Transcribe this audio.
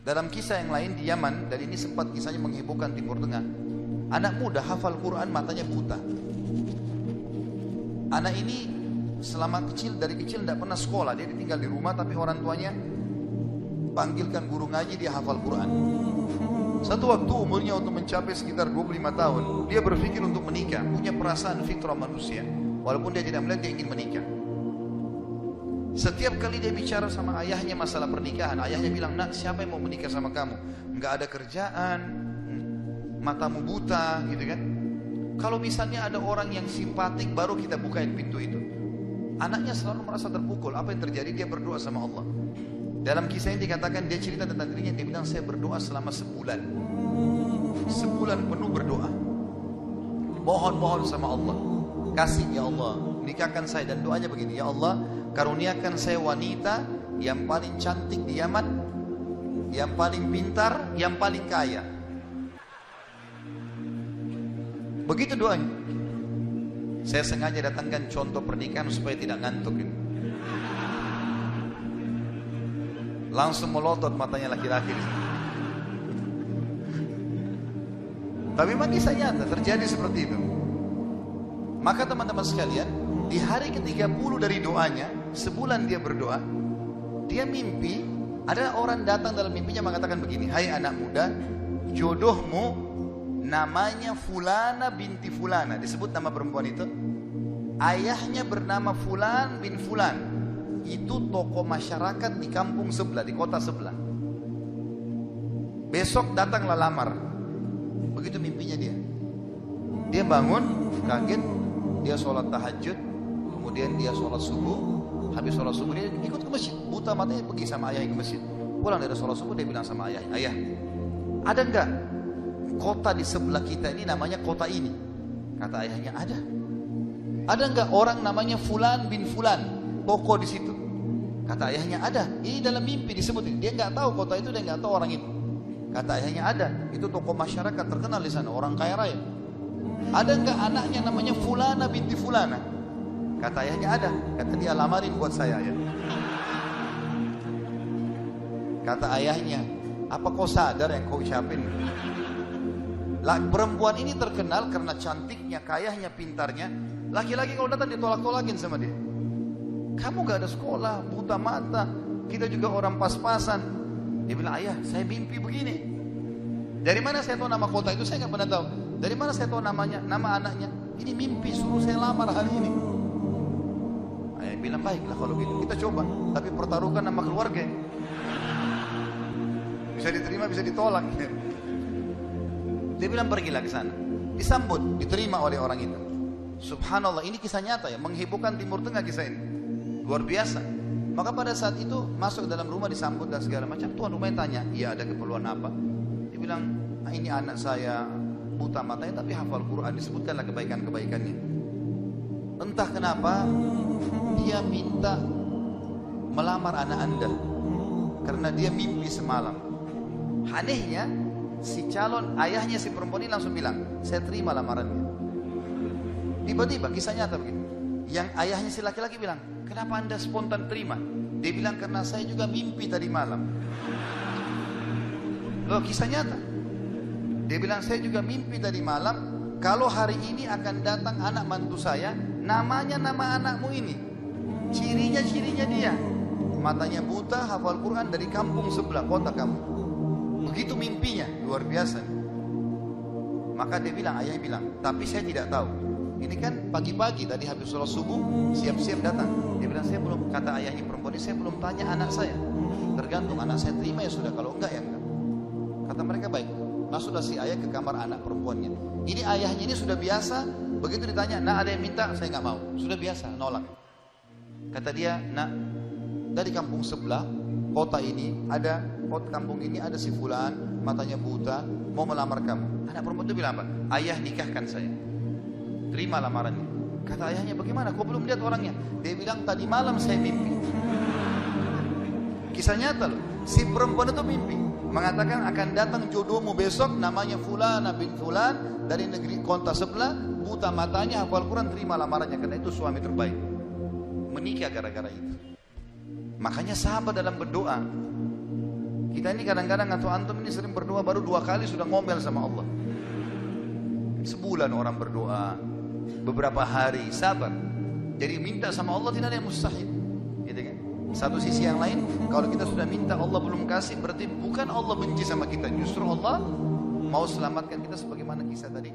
Dalam kisah yang lain di Yaman, dan ini sempat kisahnya menghebohkan Timur Tengah, anak muda hafal Quran matanya buta. Anak ini selama kecil, dari kecil tidak pernah sekolah, dia tinggal di rumah tapi orang tuanya panggilkan guru ngaji, dia hafal Quran. Satu waktu umurnya untuk mencapai sekitar 25 tahun, dia berpikir untuk menikah, punya perasaan fitrah manusia. Walaupun dia tidak melihat, dia ingin menikah. Setiap kali dia bicara sama ayahnya masalah pernikahan, ayahnya bilang, nak, siapa yang mau menikah sama kamu? Nggak ada kerjaan, matamu buta, gitu kan? Kalau misalnya ada orang yang simpatik, baru kita bukain pintu itu. Anaknya selalu merasa terpukul. Apa yang terjadi? Dia berdoa sama Allah. Dalam kisah ini dikatakan, dia cerita tentang dirinya, dia bilang, saya berdoa selama sebulan. Sebulan penuh berdoa. Mohon-mohon sama Allah. Kasih ya Allah, nikahkan saya. Dan doanya begini, ya Allah, karuniakan saya wanita yang paling cantik di Yaman, yang paling pintar, yang paling kaya. Begitu doanya. Saya sengaja datangkan contoh pernikahan supaya tidak ngantuk ini. Langsung melotot matanya laki-laki. Tapi memang kisah nyata terjadi seperti itu. Maka teman-teman sekalian, di hari ke-30 dari doanya, sebulan dia berdoa, dia mimpi, ada orang datang dalam mimpinya mengatakan begini, hai anak muda, jodohmu namanya Fulana binti Fulana, disebut nama perempuan itu. Ayahnya bernama Fulan bin Fulan, itu tokoh masyarakat di kampung sebelah, di kota sebelah. Besok datanglah lamar. Begitu mimpinya dia. Dia bangun, kaget, dia sholat tahajud, kemudian dia sholat subuh. Habis sholat subuh dia ikut ke masjid, buta matanya, pergi sama ayah ke masjid. Pulang dari sholat subuh dia bilang sama ayah, ayah, ada enggak kota di sebelah kita ini namanya kota ini? Kata ayahnya, ada. Ada enggak orang namanya Fulan bin Fulan, tokoh di situ? Kata ayahnya, ada. Ini dalam mimpi disebut. Dia enggak tahu kota itu, dia enggak tahu orang itu. Kata ayahnya, ada. Itu tokoh masyarakat terkenal di sana, orang kaya raya. Ada enggak anaknya namanya Fulana binti Fulana? Kata ayahnya, ada. Kata dia, lamarin buat saya ya. Kata ayahnya, apa kau sadar yang kau ucapin? Perempuan ini terkenal karena cantiknya, kayahnya, pintarnya. Laki-laki kalau datang ditolak-tolakin sama dia. Kamu gak ada sekolah, buta mata, kita juga orang pas-pasan. Dia bilang, ayah, saya mimpi begini. Dari mana saya tahu nama kota itu? Saya gak pernah tahu. Dari mana saya tahu namanya, nama anaknya? Ini mimpi, suruh saya lamar hari ini. Ayah bilang, baiklah kalau gitu, kita coba. Tapi pertaruhkan nama keluarga. Bisa diterima, bisa ditolak. Dia bilang, pergilah ke sana. Disambut, diterima oleh orang itu. Subhanallah, ini kisah nyata ya, menghebohkan Timur Tengah kisah ini. Luar biasa. Maka pada saat itu masuk dalam rumah, disambut dan segala macam. Tuan rumahnya tanya, iya ada keperluan apa? Dia bilang, ini anak saya buta matanya tapi hafal Quran, disebutkanlah kebaikan-kebaikannya. Entah kenapa dia minta melamar anak anda karena dia mimpi semalam. Anehnya si calon ayahnya si perempuan ini langsung bilang, saya terima lamarannya. Tiba-tiba kisah nyata begitu. Yang ayahnya si laki-laki bilang, kenapa anda spontan terima? Dia bilang, karena saya juga mimpi tadi malam. Loh, kisah nyata. Dia bilang, saya juga mimpi tadi malam, kalau hari ini akan datang anak mantu saya, namanya nama anakmu ini. Cirinya dia. Matanya buta, hafal Quran, dari kampung sebelah, kota kamu. Begitu mimpinya, luar biasa. Maka dia bilang, ayahnya bilang, tapi saya tidak tahu. Ini kan pagi-pagi tadi habis sholat subuh, siap-siap datang. Dia bilang, saya belum, kata ayahnya perempuan ini, saya belum tanya anak saya. Tergantung anak saya terima ya sudah, kalau enggak ya enggak. Kata mereka, baik. Masuklah si ayah ke kamar anak perempuannya. Ini ayahnya ini sudah biasa, begitu ditanya, nak ada yang minta, saya enggak mau. Sudah biasa, nolak. Kata dia, nak, dari kampung sebelah, kota ini ada, kampung ini ada si fulan, matanya buta, mau melamar kamu. Anak perempuan itu bilang apa? Ayah, nikahkan saya. Terima lamarannya. Kata ayahnya, bagaimana? Kau belum lihat orangnya? Dia bilang, tadi malam saya mimpi. Kisah nyata loh. Si perempuan itu mimpi, mengatakan akan datang jodohmu besok, namanya Fulana bin Fulan, dari negeri kota sebelah, buta matanya, hafal Quran, terima lamarannya, karena itu suami terbaik. Menikah gara-gara itu. Makanya sahabat dalam berdoa, Kita ini kadang-kadang atau antum ini sering berdoa baru 2 kali sudah ngomel sama Allah. Sebulan orang berdoa, beberapa hari, sabar. Jadi minta sama Allah tidak ada yang mustahil. Gitu kan? Satu sisi yang lain, kalau kita sudah minta Allah belum kasih, berarti bukan Allah benci sama kita, justru Allah mau selamatkan kita sebagaimana kisah tadi.